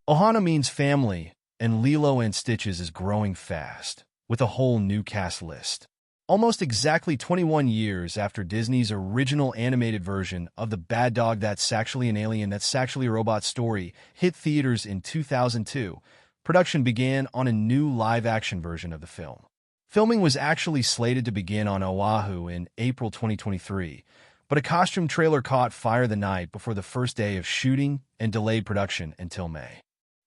Ohana means family, and Lilo and Stitches is growing fast, with a whole new cast list. Almost exactly 21 years after Disney's original animated version of The Bad Dog That's Actually an Alien That's Actually a Robot story hit theaters in 2002, production began on a new live-action version of the film. Filming was actually slated to begin on Oahu in April 2023, but a costume trailer caught fire the night before the first day of shooting and delayed production until May.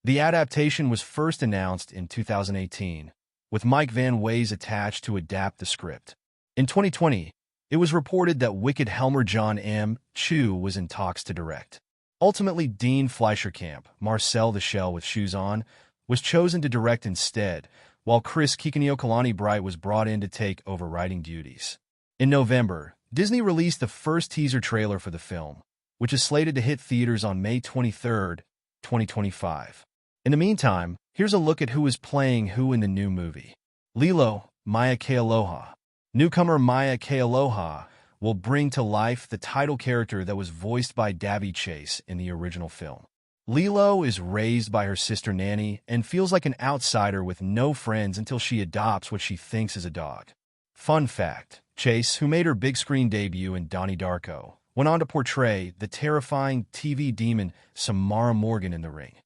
The adaptation was first announced in 2018, with Mike Van Wees attached to adapt the script. In 2020, it was reported that Wicked Helmer John M. Chu was in talks to direct. Ultimately, Dean Fleischerkamp, Marcel the Shell with Shoes On, was chosen to direct instead, while Chris Kikanio-Kalani Bright was brought in to take over writing duties. In November, Disney released the first teaser trailer for the film, which is slated to hit theaters on May 23, 2025. In the meantime, here's a look at who is playing who in the new movie. Lilo, Maya Kealoha. Newcomer Maya Kealoha will bring to life the title character that was voiced by Davy Chase in the original film. Lilo is raised by her sister Nanny and feels like an outsider with no friends until she adopts what she thinks is a dog. Fun fact, Chase, who made her big screen debut in Donnie Darko, went on to portray the terrifying TV demon Samara Morgan in The Ring.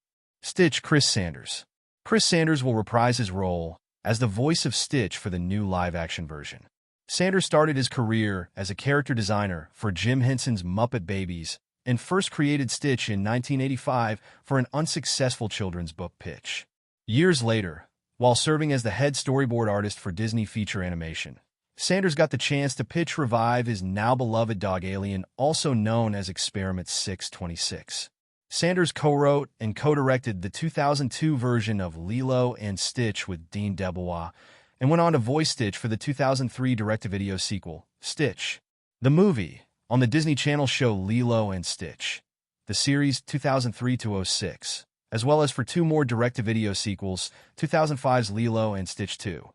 Stitch Chris Sanders. Chris Sanders will reprise his role as the voice of Stitch for the new live-action version. Sanders started his career as a character designer for Jim Henson's Muppet Babies and first created Stitch in 1985 for an unsuccessful children's book pitch. Years later, while serving as the head storyboard artist for Disney feature animation, Sanders got the chance to revive his now-beloved dog Alien, also known as Experiment 626. Sanders co-wrote and co-directed the 2002 version of Lilo and Stitch with Dean DeBois, and went on to voice Stitch for the 2003 direct-to-video sequel, Stitch. The movie, on the Disney Channel show Lilo and Stitch, the series 2003-06, as well as for two more direct-to-video sequels, 2005's Lilo and Stitch 2.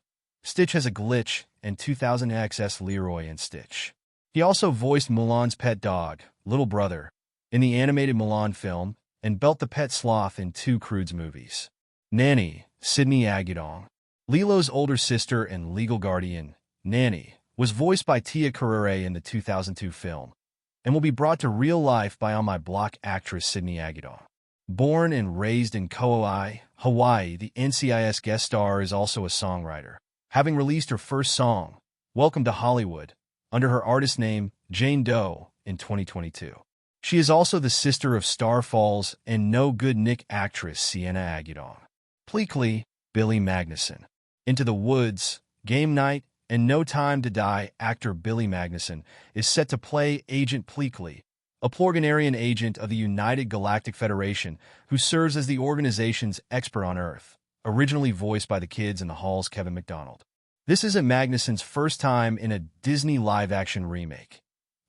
Stitch has a glitch, and 2000x's Leroy and Stitch. He also voiced Mulan's pet dog, Little Brother, in the animated Mulan film, and Belt the Pet Sloth in two Croods movies. Nanny, Sydney Agudong. Lilo's older sister and legal guardian, Nanny, was voiced by Tia Carrere in the 2002 film, and will be brought to real life by On My Block actress Sydney Agudong. Born and raised in Kauai, Hawaii, the NCIS guest star is also a songwriter, having released her first song, Welcome to Hollywood, under her artist name Jane Doe in 2022. She is also the sister of Star Falls and No Good Nick actress Sienna Agudong. Pleakley, Billy Magnuson. Into the Woods, Game Night, and No Time to Die actor Billy Magnuson is set to play Agent Pleakley, a Plorganarian agent of the United Galactic Federation who serves as the organization's expert on Earth, originally voiced by the Kids in the Hall's Kevin McDonald. This isn't Magnuson's first time in a Disney live-action remake.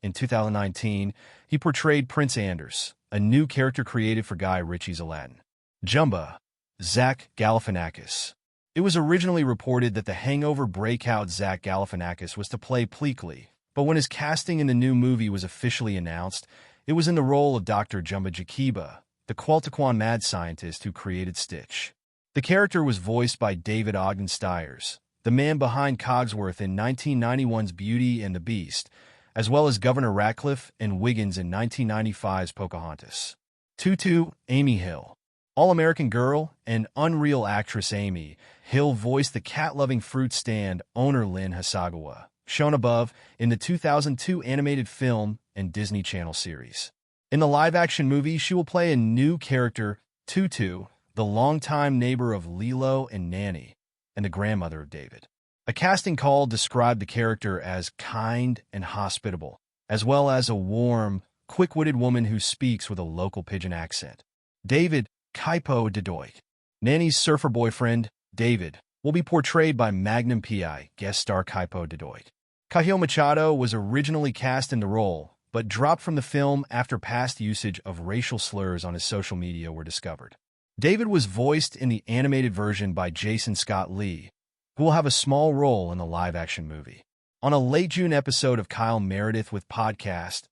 In 2019, he portrayed Prince Anders, a new character created for Guy Ritchie's Aladdin. Jumba, Zach Galifianakis. It was originally reported that the Hangover breakout Zach Galifianakis was to play Pleakley, but when his casting in the new movie was officially announced, it was in the role of Dr. Jumba Jackiba, the Qualtaquan mad scientist who created Stitch. The character was voiced by David Ogden Stiers, the man behind Cogsworth in 1991's Beauty and the Beast, as well as Governor Ratcliffe and Wiggins in 1995's Pocahontas. Tutu, Amy Hill. All-American Girl and Unreal actress Amy Hill voiced the cat-loving fruit stand owner Lynn Hasagawa, shown above in the 2002 animated film and Disney Channel series. In the live-action movie, she will play a new character, Tutu, the longtime neighbor of Lilo and Nanny, and the grandmother of David. A casting call described the character as kind and hospitable, as well as a warm, quick-witted woman who speaks with a local pidgin accent. David Kaipo Dedoik. Nanny's surfer boyfriend, David, will be portrayed by Magnum P.I. guest star Kaipo Dedoik. Cahill Machado was originally cast in the role, but dropped from the film after past usage of racial slurs on his social media were discovered. David was voiced in the animated version by Jason Scott Lee, who will have a small role in the live-action movie. On a late June episode of Kyle Meredith with Podcast,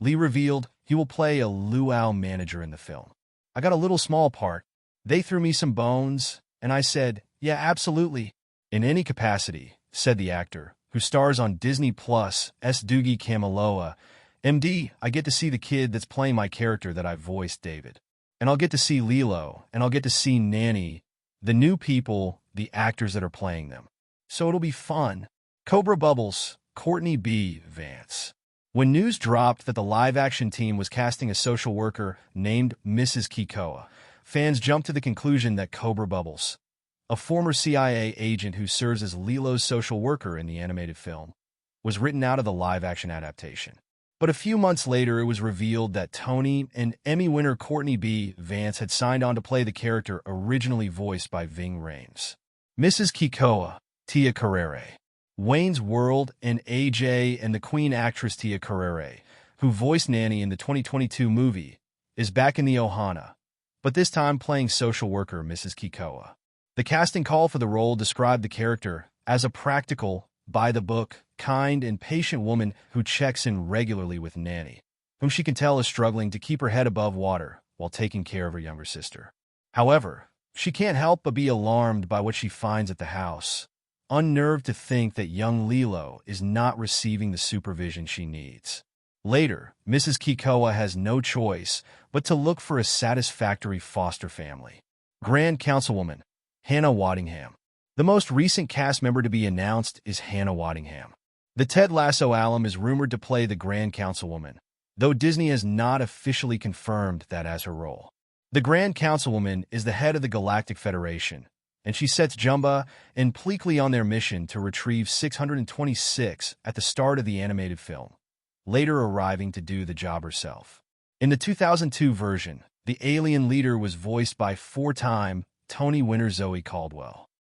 Lee revealed he will play a luau manager in the film. I got a little small part. They threw me some bones, and I said, yeah, absolutely. In any capacity, said the actor, who stars on Disney Plus, Doogie Kamealoha. MD, I get to see the kid that's playing my character that I voiced, David. And I'll get to see Lilo, and I'll get to see Nanny, the new people, the actors that are playing them. So it'll be fun. Cobra Bubbles, Courtney B. Vance. When news dropped that the live-action team was casting a social worker named Mrs. Kikoa, fans jumped to the conclusion that Cobra Bubbles, a former CIA agent who serves as Lilo's social worker in the animated film, was written out of the live-action adaptation. But a few months later, it was revealed that Tony and Emmy winner Courtney B. Vance had signed on to play the character originally voiced by Ving Rhames. Mrs. Kikoa, Tia Carrere. Wayne's World and AJ and the Queen actress Tia Carrere, who voiced Nanny in the 2022 movie, is back in the Ohana, but this time playing social worker Mrs. Kikoa. The casting call for the role described the character as a practical, by-the-book, kind and patient woman who checks in regularly with Nanny, whom she can tell is struggling to keep her head above water while taking care of her younger sister. However, she can't help but be alarmed by what she finds at the house, unnerved to think that young Lilo is not receiving the supervision she needs. Later, Mrs. Kikoa has no choice but to look for a satisfactory foster family. Grand Councilwoman Hannah Waddingham. The most recent cast member to be announced is Hannah Waddingham. The Ted Lasso alum is rumored to play the Grand Councilwoman, though Disney has not officially confirmed that as her role. The Grand Councilwoman is the head of the Galactic Federation, and she sets Jumba and Pleakley on their mission to retrieve 626 at the start of the animated film, later arriving to do the job herself. In the 2002 version, the alien leader was voiced by four-time Tony winner Zoe Caldwell.